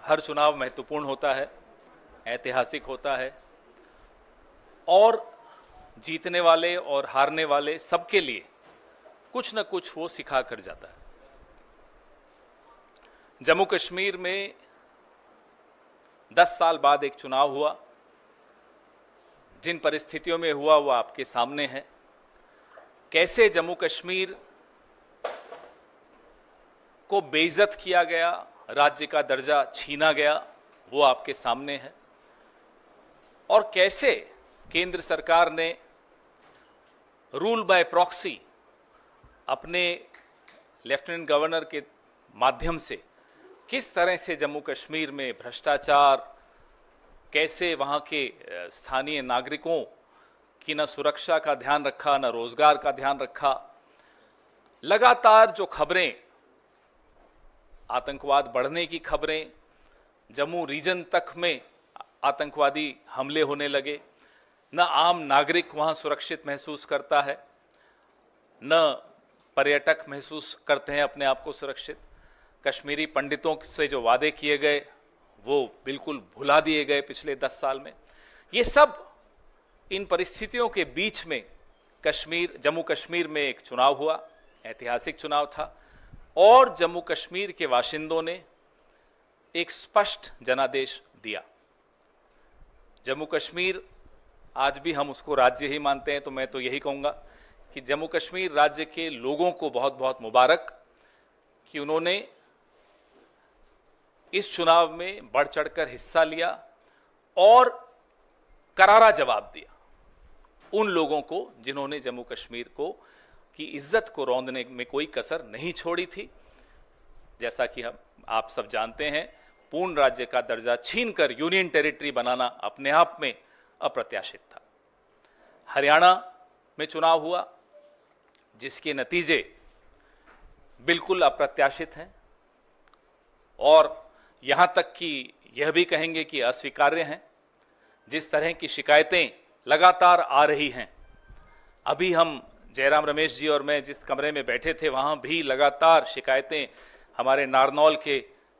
हर चुनाव महत्वपूर्ण होता है, ऐतिहासिक होता है और जीतने वाले और हारने वाले सबके लिए कुछ न कुछ वो सिखा कर जाता है। जम्मू कश्मीर में 10 साल बाद एक चुनाव हुआ। जिन परिस्थितियों में हुआ वो आपके सामने है। कैसे जम्मू कश्मीर को बेइज्जत किया गया, राज्य का दर्जा छीना गया, वो आपके सामने है। और कैसे केंद्र सरकार ने रूल बाय प्रॉक्सी अपने लेफ्टिनेंट गवर्नर के माध्यम से किस तरह से जम्मू कश्मीर में भ्रष्टाचार, कैसे वहाँ के स्थानीय नागरिकों की न सुरक्षा का ध्यान रखा, न रोजगार का ध्यान रखा। लगातार जो खबरें, आतंकवाद बढ़ने की खबरें, जम्मू रीजन तक में आतंकवादी हमले होने लगे, न आम नागरिक वहाँ सुरक्षित महसूस करता है, न पर्यटक महसूस करते हैं अपने आप को सुरक्षित। कश्मीरी पंडितों से जो वादे किए गए वो बिल्कुल भुला दिए गए पिछले 10 साल में। ये सब इन परिस्थितियों के बीच में जम्मू कश्मीर में एक चुनाव हुआ, ऐतिहासिक चुनाव था और जम्मू कश्मीर के बाशिंदों ने एक स्पष्ट जनादेश दिया। जम्मू कश्मीर, आज भी हम उसको राज्य ही मानते हैं, तो मैं तो यही कहूँगा कि जम्मू कश्मीर राज्य के लोगों को बहुत बहुत मुबारक कि उन्होंने इस चुनाव में बढ़ चढ़कर हिस्सा लिया और करारा जवाब दिया उन लोगों को जिन्होंने जम्मू कश्मीर को की इज्जत को रौंदने में कोई कसर नहीं छोड़ी थी। जैसा कि आप सब जानते हैं, पूर्ण राज्य का दर्जा छीनकर यूनियन टेरिटरी बनाना अपने आप में अप्रत्याशित था। हरियाणा में चुनाव हुआ जिसके नतीजे बिल्कुल अप्रत्याशित हैं और यहां तक कि यह भी कहेंगे कि अस्वीकार्य हैं। जिस तरह की शिकायतें लगातार आ रही हैं, अभी हम जयराम रमेश जी और मैं जिस कमरे में बैठे थे वहां भी लगातार शिकायतें, हमारे नारनौल के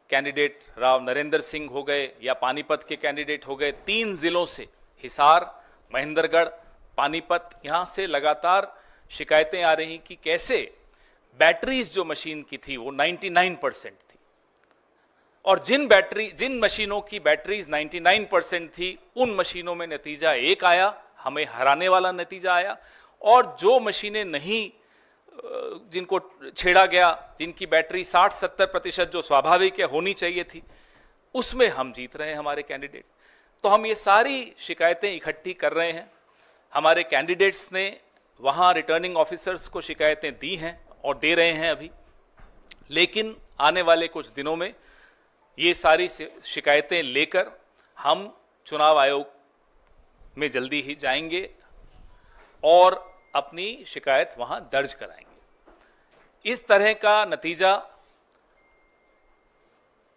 कैंडिडेट राव नरेंद्र सिंह हो गए या पानीपत के कैंडिडेट हो गए, 3 जिलों से हिसार, महेंद्रगढ़, पानीपत, यहां से लगातार शिकायतें आ रही कि कैसे बैटरीज जो मशीन की थी वो 99% थी और जिन मशीनों की बैटरीज 99% थी उन मशीनों में नतीजा एक आया, हमें हराने वाला नतीजा आया, और जो मशीनें नहीं, जिनको छेड़ा गया, जिनकी बैटरी 60-70% जो स्वाभाविक है होनी चाहिए थी, उसमें हम जीत रहे हैं हमारे कैंडिडेट। तो हम ये सारी शिकायतें इकट्ठी कर रहे हैं। हमारे कैंडिडेट्स ने वहाँ रिटर्निंग ऑफिसर्स को शिकायतें दी हैं और दे रहे हैं अभी, लेकिन आने वाले कुछ दिनों में ये सारी शिकायतें लेकर हम चुनाव आयोग में जल्दी ही जाएंगे और अपनी शिकायत वहाँ दर्ज कराएंगे। इस तरह का नतीजा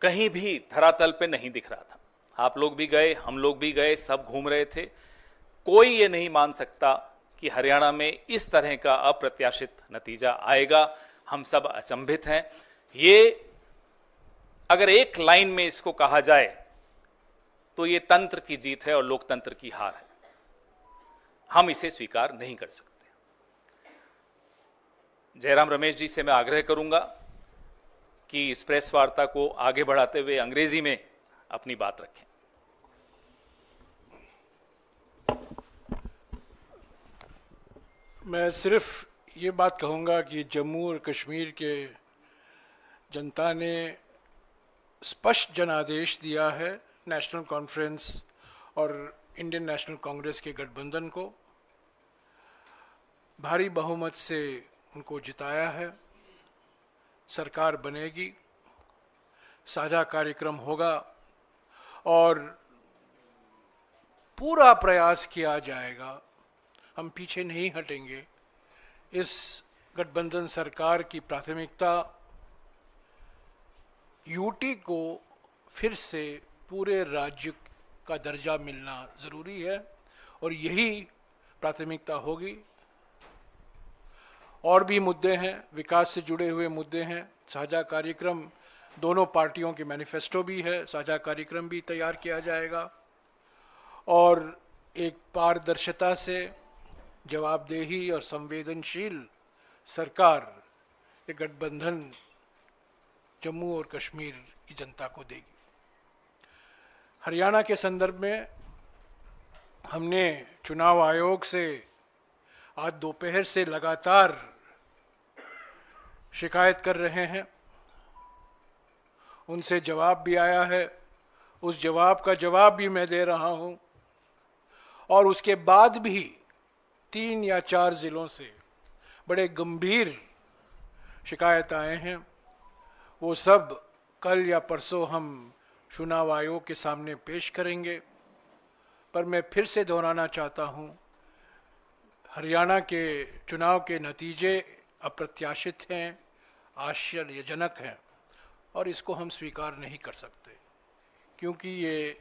कहीं भी धरातल पे नहीं दिख रहा था। आप लोग भी गए, हम लोग भी गए, सब घूम रहे थे। कोई ये नहीं मान सकता कि हरियाणा में इस तरह का अप्रत्याशित नतीजा आएगा। हम सब अचंभित हैं। ये अगर एक लाइन में इसको कहा जाए तो ये तंत्र की जीत है और लोकतंत्र की हार है। हम इसे स्वीकार नहीं कर सकते। जयराम रमेश जी से मैं आग्रह करूंगा कि इस प्रेस वार्ता को आगे बढ़ाते हुए अंग्रेजी में अपनी बात रखें। मैं सिर्फ ये बात कहूँगा कि जम्मू और कश्मीर के जनता ने स्पष्ट जनादेश दिया है नेशनल कॉन्फ्रेंस और इंडियन नेशनल कांग्रेस के गठबंधन को। भारी बहुमत से उनको जिताया है। सरकार बनेगी, साझा कार्यक्रम होगा और पूरा प्रयास किया जाएगा। हम पीछे नहीं हटेंगे। इस गठबंधन सरकार की प्राथमिकता यूटी को फिर से पूरे राज्य का दर्जा मिलना ज़रूरी है और यही प्राथमिकता होगी। और भी मुद्दे हैं, विकास से जुड़े हुए मुद्दे हैं, साझा कार्यक्रम दोनों पार्टियों के मैनिफेस्टो भी है, साझा कार्यक्रम भी तैयार किया जाएगा और एक पारदर्शिता से जवाबदेही और संवेदनशील सरकार ये गठबंधन जम्मू और कश्मीर की जनता को देगी। हरियाणा के संदर्भ में हमने चुनाव आयोग से आज दोपहर से लगातार शिकायत कर रहे हैं, उनसे जवाब भी आया है, उस जवाब का जवाब भी मैं दे रहा हूं और उसके बाद भी 3 या 4 जिलों से बड़े गंभीर शिकायत आए हैं। वो सब कल या परसों हम चुनाव आयोग के सामने पेश करेंगे। पर मैं फिर से दोहराना चाहता हूं, हरियाणा के चुनाव के नतीजे अप्रत्याशित हैं, आश्चर्यजनक हैं और इसको हम स्वीकार नहीं कर सकते, क्योंकि ये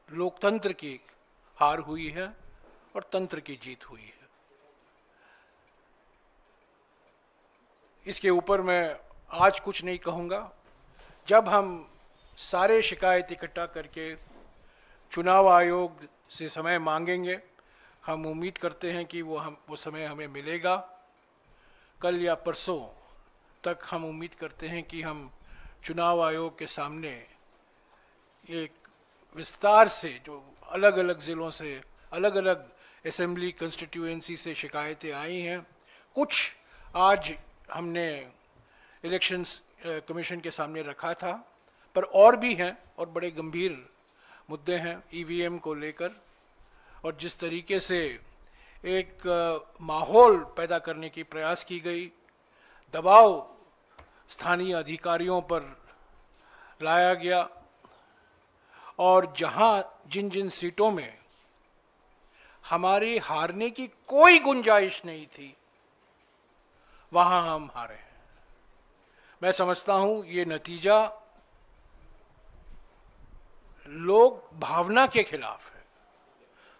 लोकतंत्र की हार हुई है और तंत्र की जीत हुई है। इसके ऊपर मैं आज कुछ नहीं कहूँगा। जब हम सारे शिकायत इकट्ठा करके चुनाव आयोग से समय मांगेंगे, हम उम्मीद करते हैं कि वो समय हमें मिलेगा। कल या परसों तक हम उम्मीद करते हैं कि हम चुनाव आयोग के सामने एक विस्तार से, जो अलग अलग ज़िलों से, अलग अलग असेंबली कंस्टिट्यूएंसी से शिकायतें आई हैं, कुछ आज हमने इलेक्शंस कमीशन के सामने रखा था, पर और भी हैं और बड़े गंभीर मुद्दे हैं ईवीएम को लेकर, और जिस तरीके से एक माहौल पैदा करने की प्रयास की गई, दबाव स्थानीय अधिकारियों पर लाया गया और जहां जिन जिन सीटों में हमारी हारने की कोई गुंजाइश नहीं थी, वहां हम हारे हैं। मैं समझता हूं ये नतीजा लोक भावना के खिलाफ है,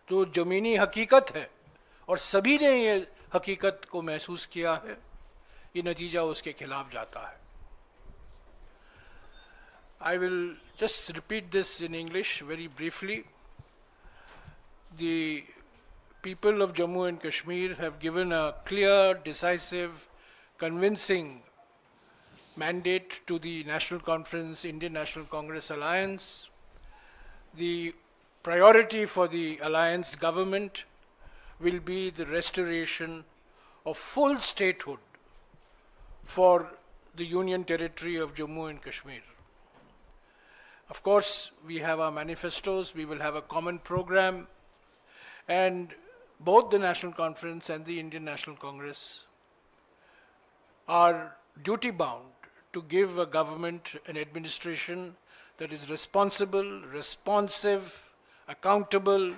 जो जमीनी हकीकत है और सभी ने ये हकीकत को महसूस किया है, ये नतीजा उसके खिलाफ जाता है। I will just repeat this in English very briefly. The people of Jammu and Kashmir have given a clear, decisive, convincing mandate to the National Conference, Indian National Congress Alliance. The priority for the alliance government will be the restoration of full statehood for the Union Territory of Jammu and Kashmir. Of course, we have our manifestos, we will have a common program, and both the National Conference and the Indian National Congress are duty-bound to give a government, an administration that is responsible, responsive, accountable,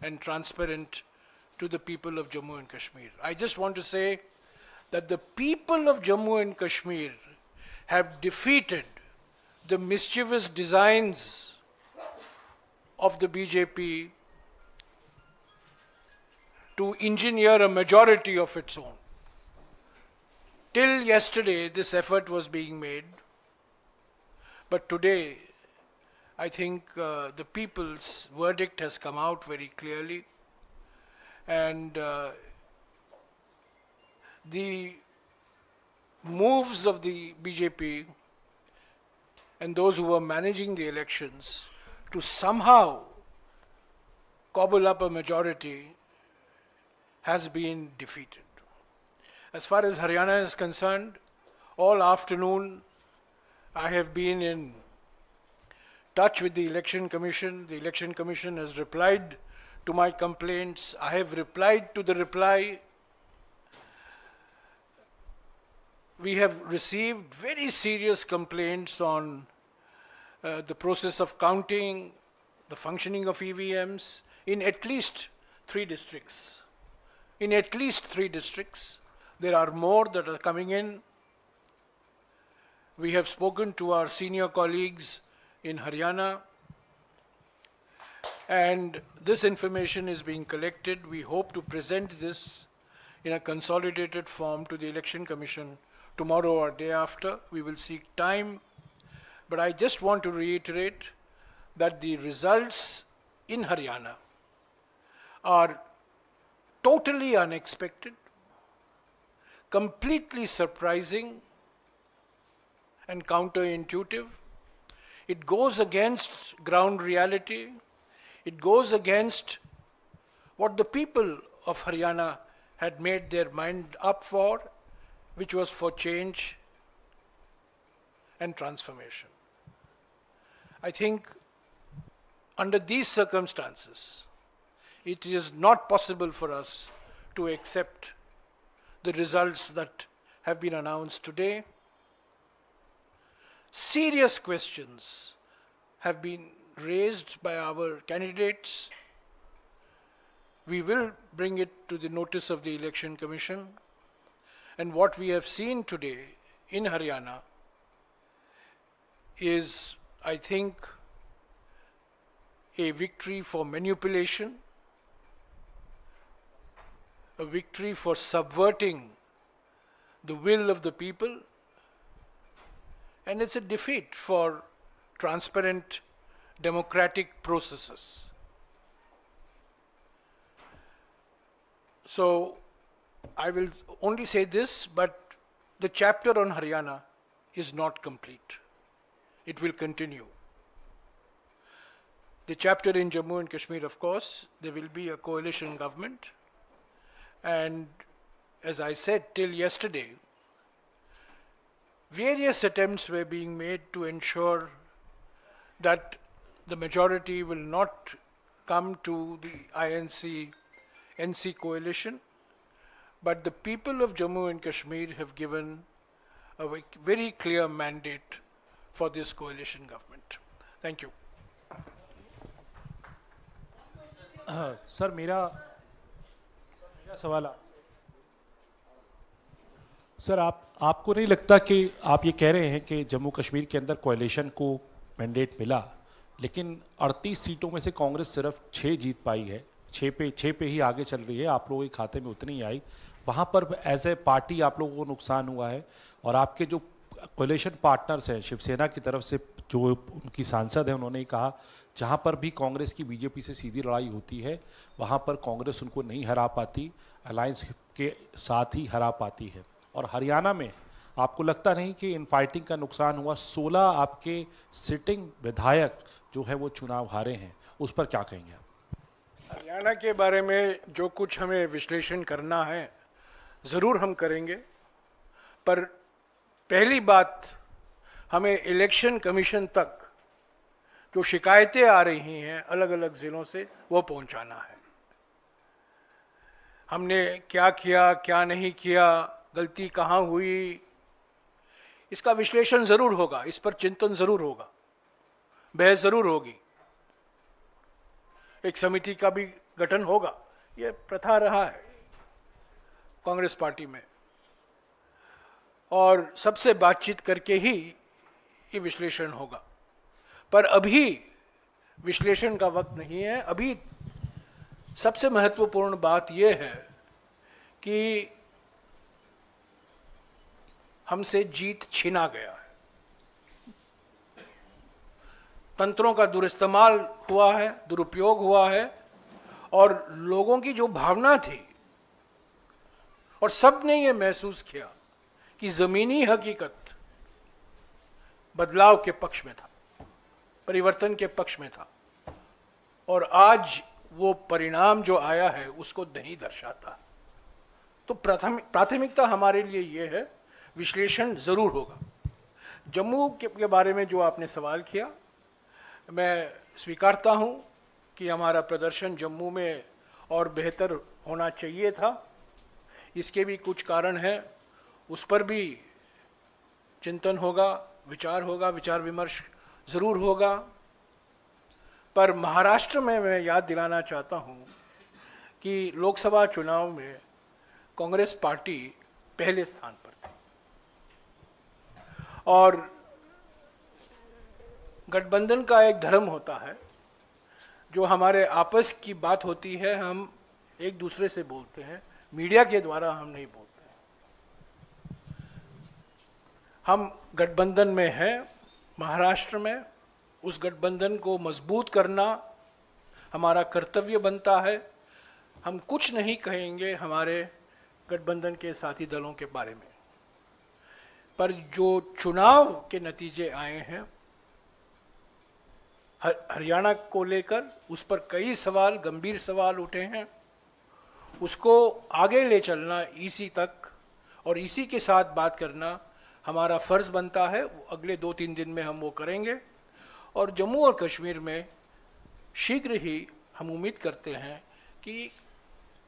and transparent to the people of Jammu and Kashmir. I just want to say that the people of Jammu and Kashmir have defeated the mischievous designs of the BJP to engineer a majority of its own. Till yesterday, this effort was being made, but today, I think the people's verdict has come out very clearly, and the moves of the BJP and those who were managing the elections to somehow cobble up a majority has been defeated. As far as Haryana is concerned, all afternoon I have been in touch with the Election Commission. The Election Commission has replied to my complaints. I have replied to the reply. We have received very serious complaints on the process of counting, the functioning of EVMs in at least 3 districts. In at least 3 districts. There are more that are coming in. We have spoken to our senior colleagues in Haryana, and this information is being collected. We hope to present this in a consolidated form to the Election Commission tomorrow or day after. We will seek time but I just want to reiterate that the results in Haryana are totally unexpected, completely surprising and counterintuitive. It goes against ground reality. It goes against what the people of Haryana had made their mind up for, which was for change and transformation. I think under these circumstances, it is not possible for us to accept the results that have been announced today. Serious questions have been raised by our candidates. We will bring it to the notice of the Election Commission. And what we have seen today in Haryana is, I think, a victory for manipulation, a victory for subverting the will of the people, and it's a defeat for transparent democratic processes. So I will only say this, but the chapter on Haryana is not complete. It will continue. The chapter in Jammu and Kashmir, of course, there will be a coalition government. And as I said till yesterday, various attempts were being made to ensure that the majority will not come to the INC-NC coalition, but the people of Jammu and Kashmir have given a very clear mandate for this coalition government. Thank you. Sir मेरा सवाल sir आपको नहीं लगता कि आप ये कह रहे हैं कि जम्मू कश्मीर के अंदर कोalition को मैंडेट मिला, लेकिन 38 सीटों में से कांग्रेस सिर्फ 6 जीत पाई है, 6 पे ही आगे चल रही है, आप लोगों के खाते में उतनी ही आई, वहाँ पर एज ए पार्टी आप लोगों को नुकसान हुआ है। और आपके जो कोलिशन पार्टनर्स हैं शिवसेना की तरफ से, जो उनकी सांसद है, उन्होंने कहा जहाँ पर भी कांग्रेस की बीजेपी से सीधी लड़ाई होती है वहाँ पर कांग्रेस उनको नहीं हरा पाती, अलायंस के साथ ही हरा पाती है। और हरियाणा में आपको लगता नहीं कि इन फाइटिंग का नुकसान हुआ? 16 आपके सिटिंग विधायक जो है वो चुनाव हारे हैं, उस पर क्या कहेंगे आप? हरियाणा के बारे में जो कुछ हमें विश्लेषण करना है ज़रूर हम करेंगे, पर पहली बात हमें इलेक्शन कमीशन तक जो शिकायतें आ रही हैं अलग अलग ज़िलों से वो पहुंचाना है। हमने क्या किया, क्या नहीं किया, गलती कहाँ हुई, इसका विश्लेषण ज़रूर होगा, इस पर चिंतन ज़रूर होगा, बहस ज़रूर होगी, एक समिति का भी गठन होगा। ये प्रथा रहा है कांग्रेस पार्टी में, और सबसे बातचीत करके ही ये विश्लेषण होगा। पर अभी विश्लेषण का वक्त नहीं है। अभी सबसे महत्वपूर्ण बात यह है कि हमसे जीत छीना गया है, तंत्रों का दुरुइस्तेमाल हुआ है, दुरुपयोग हुआ है, और लोगों की जो भावना थी, और सब ने ये महसूस किया कि ज़मीनी हकीकत बदलाव के पक्ष में था, परिवर्तन के पक्ष में था, और आज वो परिणाम जो आया है उसको नहीं दर्शाता। तो प्राथमिकता हमारे लिए ये है, विश्लेषण ज़रूर होगा। जम्मू के बारे में जो आपने सवाल किया, मैं स्वीकारता हूँ कि हमारा प्रदर्शन जम्मू में और बेहतर होना चाहिए था। इसके भी कुछ कारण हैं, उस पर भी चिंतन होगा, विचार विमर्श ज़रूर होगा। पर महाराष्ट्र में मैं याद दिलाना चाहता हूँ कि लोकसभा चुनाव में कांग्रेस पार्टी पहले स्थान पर थी, और गठबंधन का एक धर्म होता है, जो हमारे आपस की बात होती है हम एक दूसरे से बोलते हैं, मीडिया के द्वारा हम नहीं बोलते हैं। हम गठबंधन में हैं, महाराष्ट्र में उस गठबंधन को मजबूत करना हमारा कर्तव्य बनता है। हम कुछ नहीं कहेंगे हमारे गठबंधन के साथी दलों के बारे में, पर जो चुनाव के नतीजे आए हैं हरियाणा को लेकर, उस पर कई सवाल, गंभीर सवाल उठे हैं। उसको आगे ले चलना ईसी तक और इसी के साथ बात करना हमारा फ़र्ज़ बनता है। अगले 2-3 दिन में हम वो करेंगे और जम्मू और कश्मीर में शीघ्र ही हम उम्मीद करते हैं कि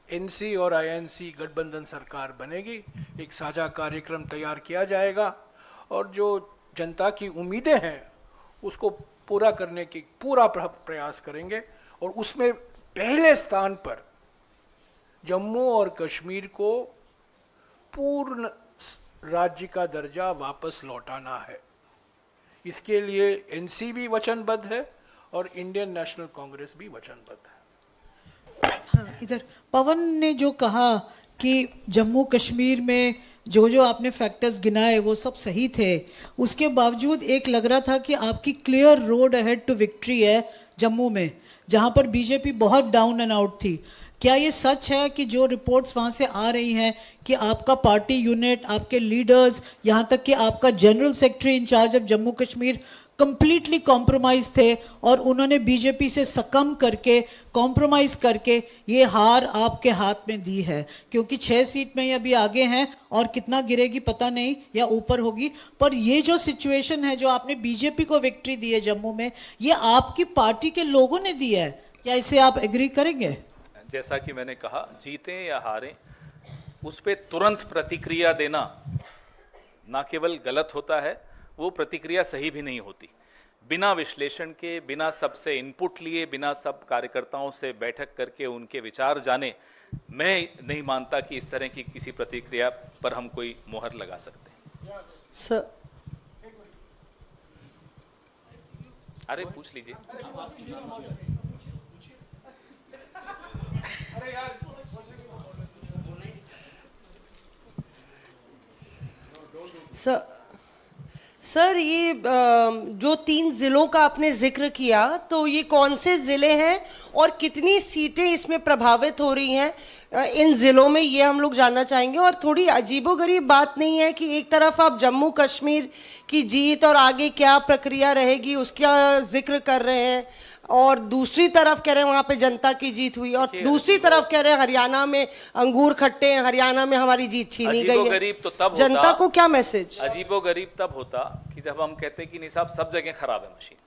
एनसी और आईएनसी गठबंधन सरकार बनेगी, एक साझा कार्यक्रम तैयार किया जाएगा और जो जनता की उम्मीदें हैं उसको पूरा करने की पूरा प्रयास करेंगे और उसमें पहले स्थान पर जम्मू और कश्मीर को पूर्ण राज्य का दर्जा वापस लौटाना है। इसके लिए एनसी भी वचनबद्ध है और इंडियन नेशनल कांग्रेस भी वचनबद्ध है। हाँ, इधर पवन ने जो कहा कि जम्मू कश्मीर में जो जो आपने फैक्टर्स गिनाए वो सब सही थे, उसके बावजूद एक लग रहा था कि आपकी clear road ahead to victory है जम्मू में, जहां पर बीजेपी बहुत डाउन एंड आउट थी। क्या ये सच है कि जो रिपोर्ट्स वहाँ से आ रही हैं कि आपका पार्टी यूनिट, आपके लीडर्स, यहाँ तक कि आपका general secretary in charge of Jammu Kashmir completely compromise थे और उन्होंने बीजेपी से सकम करके, कॉम्प्रोमाइज़ करके ये हार आपके हाथ में दी है? क्योंकि 6 सीट में ये अभी आगे हैं और कितना गिरेगी पता नहीं, या ऊपर होगी, पर ये जो सिचुएशन है जो आपने बीजेपी को विक्ट्री दी है जम्मू में, ये आपकी पार्टी के लोगों ने दी है। क्या इसे आप एग्री करेंगे? जैसा कि मैंने कहा, जीतें या हारें उस पर तुरंत प्रतिक्रिया देना ना केवल गलत होता है, वो प्रतिक्रिया सही भी नहीं होती। बिना विश्लेषण के, बिना सबसे इनपुट लिए, बिना सब कार्यकर्ताओं से बैठक करके उनके विचार जाने, मैं नहीं मानता कि इस तरह की किसी प्रतिक्रिया पर हम कोई मोहर लगा सकते हैं। सर, अरे पूछ लीजिए। सर ये जो 3 जिलों का आपने जिक्र किया, तो ये कौन से ज़िले हैं और कितनी सीटें इसमें प्रभावित हो रही हैं इन ज़िलों में, ये हम लोग जानना चाहेंगे। और थोड़ी अजीबोगरीब बात नहीं है कि एक तरफ आप जम्मू कश्मीर की जीत और आगे क्या प्रक्रिया रहेगी उसका जिक्र कर रहे हैं, और दूसरी तरफ कह रहे हैं वहाँ पे जनता की जीत हुई, और दूसरी तरफ कह रहे हैं हरियाणा में अंगूर खट्टे हैं, हरियाणा में हमारी जीत छीनी गई है। गरीब तो तब जनता को क्या मैसेज? अजीबोगरीब तब होता कि जब हम कहते कि नहीं साहब सब जगह खराब है मशीन।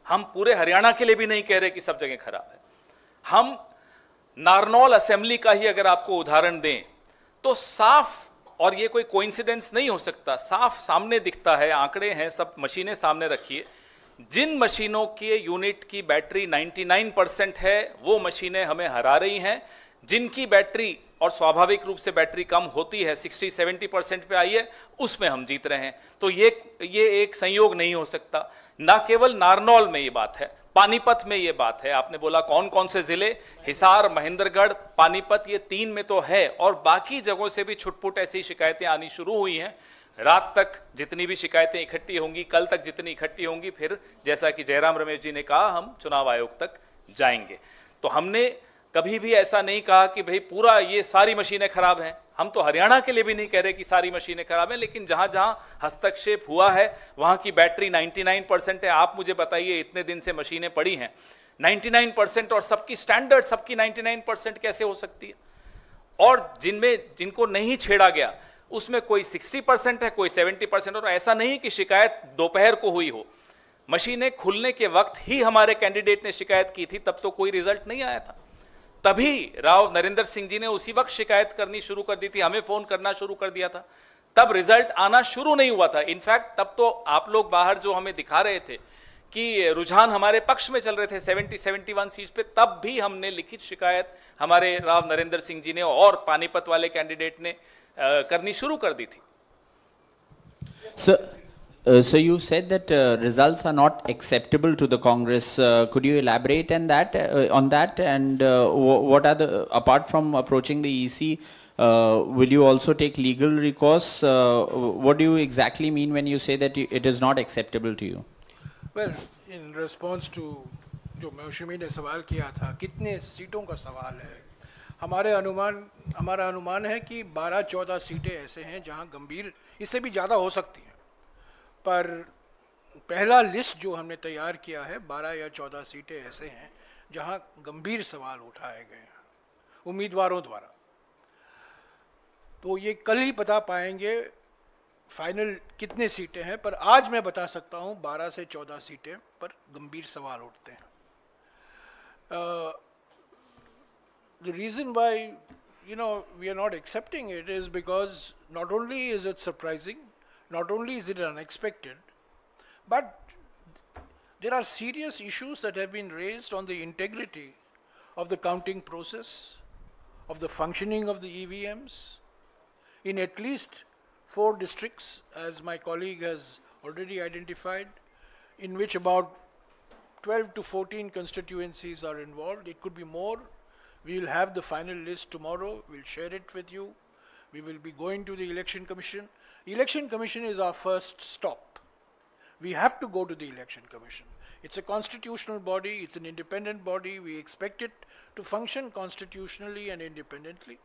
हम पूरे हरियाणा के लिए भी नहीं कह रहे कि सब जगह खराब है। हम नारनौल असेंबली का ही अगर आपको उदाहरण दें तो साफ, और ये कोई कोइंसिडेंस नहीं हो सकता, साफ सामने दिखता है, आंकड़े हैं, सब मशीनें सामने रखिए। जिन मशीनों के यूनिट की बैटरी 99% है वो मशीनें हमें हरा रही हैं। जिनकी बैटरी, और स्वाभाविक रूप से बैटरी कम होती है, 60-70% पे आई है, उसमें हम जीत रहे हैं। तो ये एक संयोग नहीं हो सकता। ना केवल नारनौल में ये बात है, पानीपत में ये बात है। आपने बोला कौन कौन से जिले, हिसार, महेंद्रगढ़, पानीपत, ये 3 में तो है, और बाकी जगहों से भी छुटपुट ऐसी शिकायतें आनी शुरू हुई हैं। रात तक जितनी भी शिकायतें इकट्ठी होंगी, कल तक जितनी इकट्ठी होंगी, फिर जैसा कि जयराम रमेश जी ने कहा, हम चुनाव आयोग तक जाएंगे। तो हमने कभी भी ऐसा नहीं कहा कि भाई पूरा ये सारी मशीनें खराब हैं। हम तो हरियाणा के लिए भी नहीं कह रहे कि सारी मशीनें खराब हैं, लेकिन जहां जहां हस्तक्षेप हुआ है वहां की बैटरी 99% है। आप मुझे बताइए, इतने दिन से मशीनें पड़ी हैं 99% और सबकी स्टैंडर्ड, सबकी 99% कैसे हो सकती है? और जिनको नहीं छेड़ा गया उसमें कोई 60% है, कोई 70%। और ऐसा नहीं कि शिकायत दोपहर को हुई हो, मशीनें खुलने के वक्त ही हमारे कैंडिडेट ने शिकायत की थी, तब तो कोई रिजल्ट नहीं आया था। तभी राव नरेंद्र सिंह जी ने उसी वक्त शिकायत करनी शुरू कर दी थी, हमें फोन करना शुरू कर दिया था, तब रिजल्ट आना शुरू नहीं हुआ था। इनफैक्ट तब तो आप लोग बाहर जो हमें दिखा रहे थे कि रुझान हमारे पक्ष में चल रहे थे 70-71 सीट पे, तब भी हमने लिखित शिकायत हमारे राव नरेंद्र सिंह जी ने और पानीपत वाले कैंडिडेट ने करनी शुरू कर दी थी। So you said that results are not acceptable to the Congress. Could you elaborate on that? And what are the, apart from approaching the EC, will you also take legal recourse? What do you exactly mean when you say that it is not acceptable to you? Well, in response to जो मौसमी ने सवाल किया था, कितने सीटों का सवाल है, हमारा अनुमान है कि 12-14 सीटें ऐसे हैं जहां गंभीर, इससे भी ज़्यादा हो सकती हैं, पर पहला लिस्ट जो हमने तैयार किया है 12 या 14 सीटें ऐसे हैं जहां गंभीर सवाल उठाए गए हैं उम्मीदवारों द्वारा। तो ये कल ही बता पाएंगे फाइनल कितने सीटें हैं, पर आज मैं बता सकता हूं 12 से 14 सीटें पर गंभीर सवाल उठते हैं। The reason why we are not accepting it is because not only is it surprising, not only is it unexpected, but there are serious issues that have been raised on the integrity of the counting process, of the functioning of the EVMs in at least 4 districts, as my colleague has already identified, in which about 12 to 14 constituencies are involved. It could be more. We will have the final list tomorrow. We'll share it with you. We will be going to the Election Commission. Election Commission is our first stop. We have to go to the Election Commission. It's a constitutional body. It's an independent body. We expect it to function constitutionally and independently.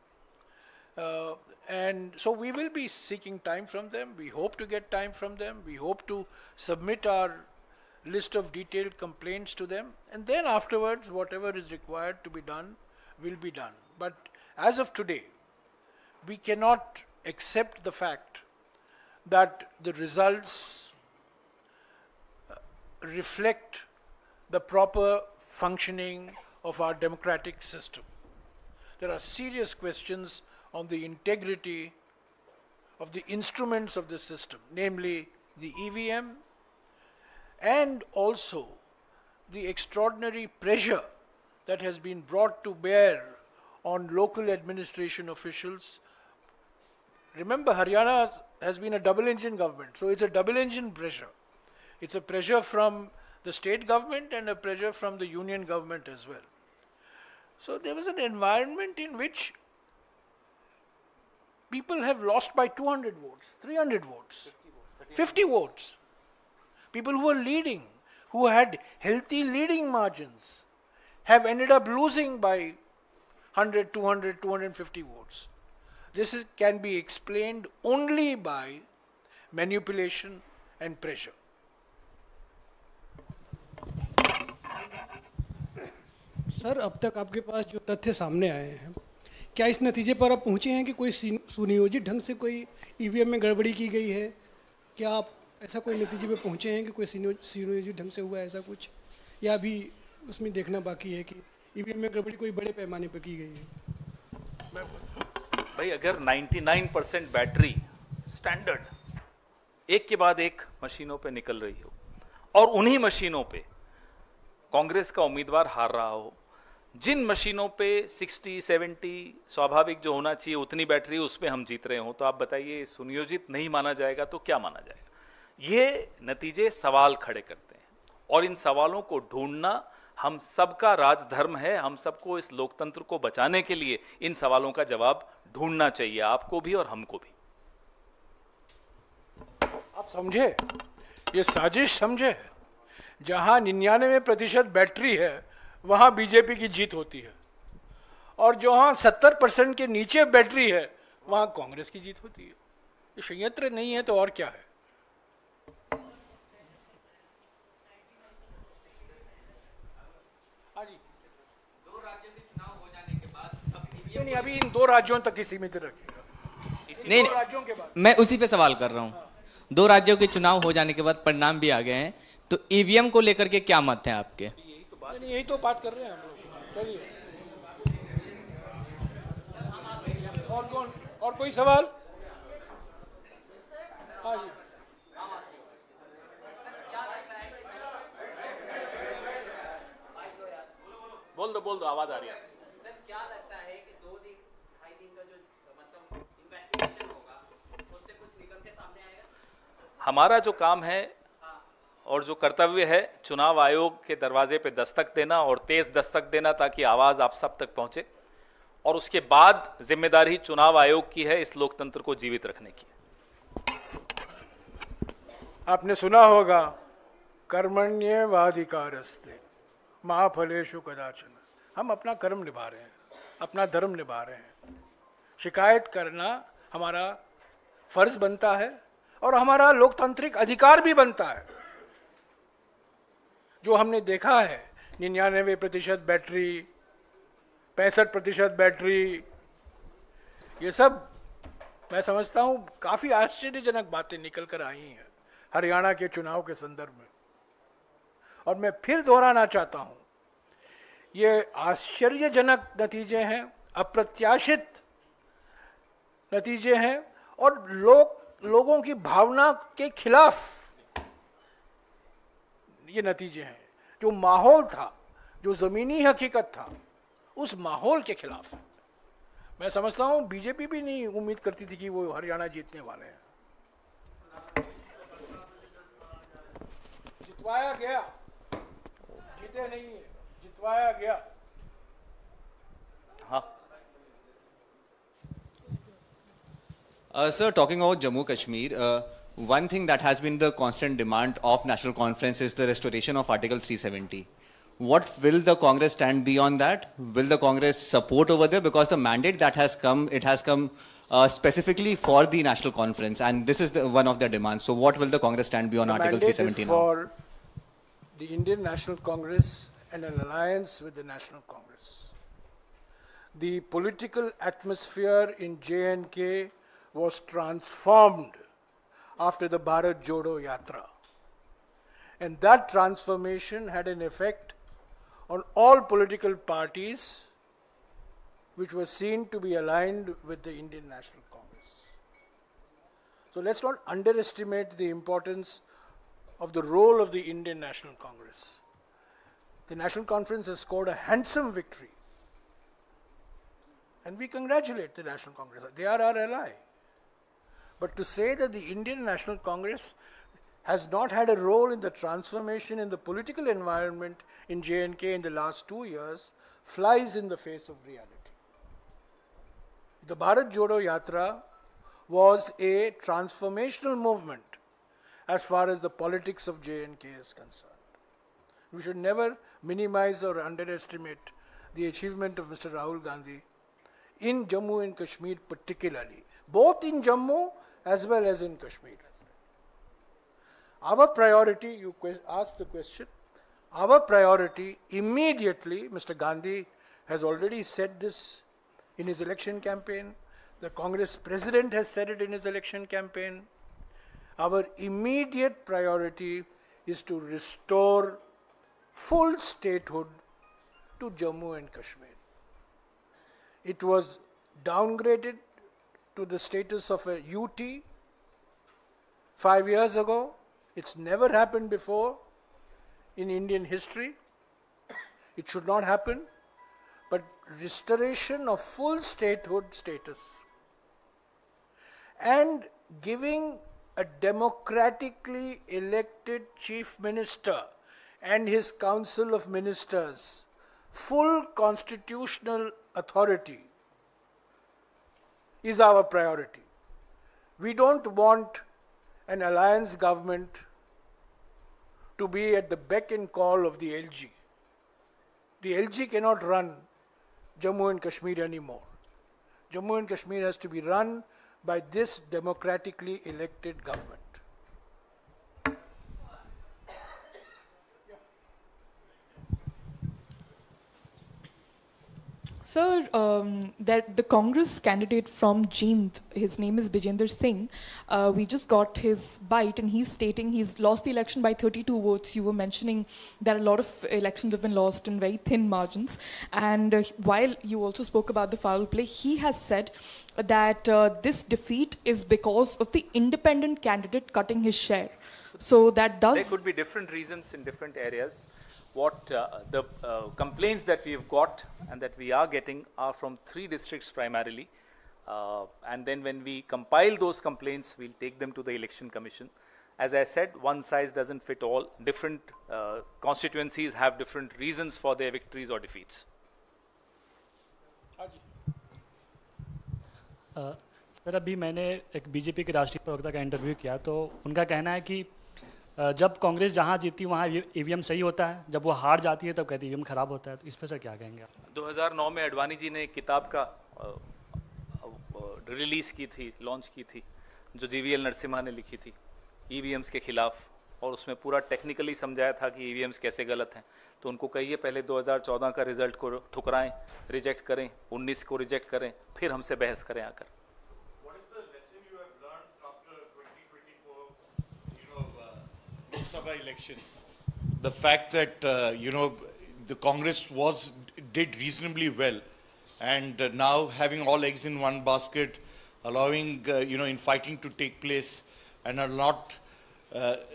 And so we will be seeking time from them. We hope to get time from them. We hope to submit our list of detailed complaints to them. And then afterwards, whatever is required to be done will be done. But as of today, we cannot accept the fact that the results reflect the proper functioning of our democratic system. There are serious questions on the integrity of the instruments of the system, namely the EVM, and also the extraordinary pressure that has been brought to bear on local administration officials. Remember, Haryana has been a double-engine government, so it's a double-engine pressure. It's a pressure from the state government and a pressure from the union government as well. So there was an environment in which people have lost by 200 votes, 300 votes, 50 votes. People who were leading, who had healthy leading margins, have ended up losing by 100, 200, 250 votes. This can be explained only by manipulation and pressure. Sir, अब तक आपके पास जो तथ्य सामने आए हैं, क्या इस नतीजे पर आप पहुंचे हैं कि कोई सुनियोजित ढंग से कोई ईवीएम में गड़बड़ी की गई है? क्या आप ऐसा कोई नतीजे पे पहुंचे हैं कि कोई सुनियोजित ढंग से हुआ है ऐसा कुछ, या अभी उसमें देखना बाकी है कि ईवीएम में गड़बड़ी कोई बड़े पैमाने पर की गई है? भाई, अगर 99% बैटरी स्टैंडर्ड एक के बाद एक मशीनों पे निकल रही हो और उन्हीं मशीनों पे कांग्रेस का उम्मीदवार हार रहा हो, जिन मशीनों पे 60-70 स्वाभाविक जो होना चाहिए उतनी बैटरी उस पे हम जीत रहे हो, तो आप बताइए सुनियोजित नहीं माना जाएगा तो क्या माना जाएगा? ये नतीजे सवाल खड़े करते हैं और इन सवालों को ढूंढना हम सबका राजधर्म है। हम सबको इस लोकतंत्र को बचाने के लिए इन सवालों का जवाब ढूंढना चाहिए, आपको भी और हमको भी। आप समझे, ये साजिश समझे, जहां 99% बैटरी है वहां बीजेपी की जीत होती है, और जहां 70% के नीचे बैटरी है वहां कांग्रेस की जीत होती है। ये संयंत्र नहीं है तो और क्या है? हाँ जी, 2 राज्यों के चुनाव हो जाने के बाद नहीं, अभी इन 2 राज्यों तक ही सीमित रखेगा। नहीं, राज्यों के बाद मैं उसी पे सवाल कर रहा हूँ। 2 राज्यों के चुनाव हो जाने के बाद परिणाम भी आ गए हैं, तो ईवीएम को लेकर के क्या मत हैं आपके? यही तो बात कर रहे हैं हम लोग। चलिए, और कोई सवाल? हाँ जी, बोल दो, आवाज आ रही है। सर, क्या लगता है कि 2-2.5 दिन का जो मतलब इन्वेस्टिगेशन होगा उससे कुछ निकल के सामने आएगा? हमारा जो काम है और जो कर्तव्य है, चुनाव आयोग के दरवाजे पे दस्तक देना और तेज दस्तक देना ताकि आवाज आप सब तक पहुंचे, और उसके बाद जिम्मेदारी चुनाव आयोग की है इस लोकतंत्र को जीवित रखने की। आपने सुना होगा कर्मण्येवाधिकारस्ते मा फलेषु कदाचन। हम अपना कर्म निभा रहे हैं, अपना धर्म निभा रहे हैं। शिकायत करना हमारा फर्ज बनता है और हमारा लोकतांत्रिक अधिकार भी बनता है। जो हमने देखा है 99% बैटरी, 65% बैटरी, ये सब मैं समझता हूँ काफ़ी आश्चर्यजनक बातें निकल कर आई हैं हरियाणा के चुनाव के संदर्भ में। और मैं फिर दोहराना चाहता हूँ, ये आश्चर्यजनक नतीजे हैं, अप्रत्याशित नतीजे हैं और लोगों की भावना के खिलाफ ये नतीजे हैं। जो माहौल था, जो ज़मीनी हकीकत था, उस माहौल के खिलाफ है। मैं समझता हूँ बीजेपी भी नहीं उम्मीद करती थी कि वो हरियाणा जीतने वाले हैं। जितवाया गया, जीते नहीं है, जितवाया गया। हाँ Sir, talking about Jammu Kashmir, one thing that has been the constant demand of National Conference is the restoration of Article 370. What will the Congress stand beyond that? Will the Congress support over there? Because the mandate that has come, it has come specifically for the National Conference, and this is one of their demands. So what will the Congress stand beyond Article 370 now? The mandate is for the Indian National Congress and an alliance with the National Congress. The political atmosphere in J&K was transformed after the Bharat Jodo Yatra. And that transformation had an effect on all political parties which were seen to be aligned with the Indian National Congress. So let's not underestimate the importance of the role of the Indian National Congress. The National Conference has scored a handsome victory. And we congratulate the National Congress. They are our ally. But to say that the Indian National Congress has not had a role in the transformation in the political environment in J&K in the last 2 years flies in the face of reality. The Bharat Jodo Yatra was a transformational movement as far as the politics of J&K is concerned. We should never minimize or underestimate the achievement of Mr. Rahul Gandhi in Jammu and Kashmir particularly, both in Jammu as well as in Kashmir. Our priority, you asked the question, our priority immediately, Mr. Gandhi has already said this in his election campaign, the Congress president has said it in his election campaign, our immediate priority is to restore full statehood to Jammu and Kashmir. It was downgraded to the status of a UT 5 years ago. It's never happened before in Indian history. It should not happen. But restoration of full statehood status and giving a democratically elected chief minister and his council of ministers full constitutional authority is our priority. We don't want an alliance government to be at the beck and call of the LG. The LG cannot run Jammu and Kashmir anymore. Jammu and Kashmir has to be run by this democratically elected government. Sir, that the Congress candidate from Jeend, his name is Bijender Singh, we just got his bite and he's stating he's lost the election by 32 votes. You were mentioning that a lot of elections have been lost in very thin margins. And while you also spoke about the foul play, he has said that this defeat is because of the independent candidate cutting his share. So that does... There could be different reasons in different areas. What the complaints that we have got and that we are getting are from 3 districts primarily. And then when we compile those complaints, we'll take them to the Election Commission. As I said, one size doesn't fit all. Different constituencies have different reasons for their victories or defeats. Sir, अभी मैंने एक BJP के राष्ट्रीय प्रवक्ता का interview किया तो उनका कहना है कि जब कांग्रेस जहाँ जीती वहाँ ईवीएम सही होता है, जब वो हार जाती है तब कहती है ईवीएम खराब होता है। तो इस पर सर क्या कहेंगे आप? 2009 में अडवाणी जी ने एक किताब का रिलीज़ की थी, लॉन्च की थी, जो जीवीएल नरसिम्हा ने लिखी थी ईवीएम्स के खिलाफ, और उसमें पूरा टेक्निकली समझाया था कि ईवीएम्स कैसे गलत हैं। तो उनको कहिए पहले 2014 का रिजल्ट को ठुकराएं, रिजेक्ट करें, 19 को रिजेक्ट करें, फिर हमसे बहस करें आकर। Lok Sabha elections, the fact that the Congress did reasonably well, and now having all eggs in one basket, allowing infighting to take place, and are not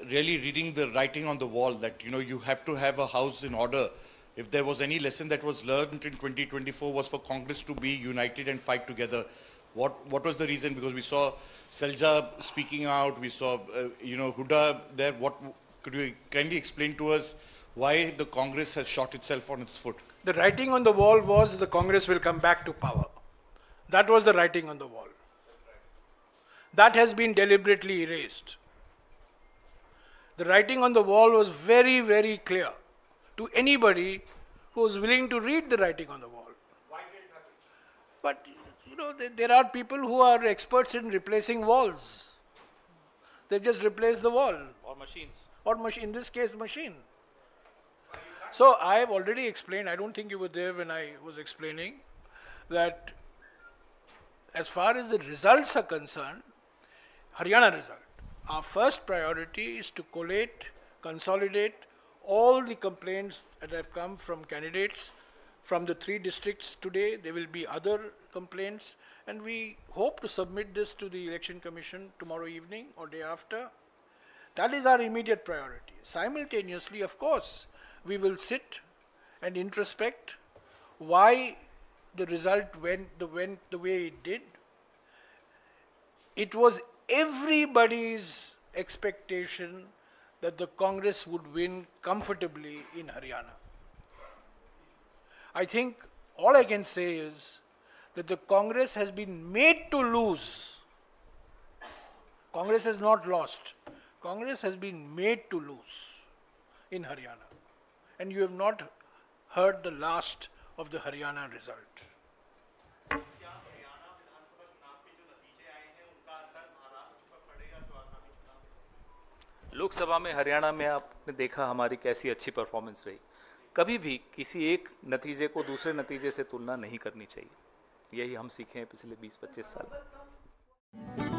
really reading the writing on the wall that you have to have a house in order. If there was any lesson that was learned in 2024 was for Congress to be united and fight together. What was the reason? Because we saw Selja speaking out, we saw Huda there. Could you kindly explain to us why the Congress has shot itself on its foot? The writing on the wall was the Congress will come back to power. That was the writing on the wall. That has been deliberately erased. The writing on the wall was very, very clear to anybody who was willing to read the writing on the wall. Why did it happen? But there are people who are experts in replacing walls. They just replace the wall. Or machines. Or in this case, machine. So I have already explained, I don't think you were there when I was explaining, that as far as the results are concerned, Haryana result, our first priority is to collate, consolidate all the complaints that have come from candidates from the 3 districts today. There will be other complaints, and we hope to submit this to the Election Commission tomorrow evening or day after. That is our immediate priority. Simultaneously, of course, we will sit and introspect why the result went the way it did. It was everybody's expectation that the Congress would win comfortably in Haryana. I think all I can say is that the Congress has been made to lose. Congress has not lost. Congress has been made to lose in Haryana. And you have not heard the last of the Haryana result. Lok Sabha में हरियाणा में आपने देखा हमारी कैसी अच्छी performance रही। कभी भी किसी एक नतीजे को दूसरे नतीजे से तुलना नहीं करनी चाहिए। यही हम सीखे हैं पिछले 20-25 साल।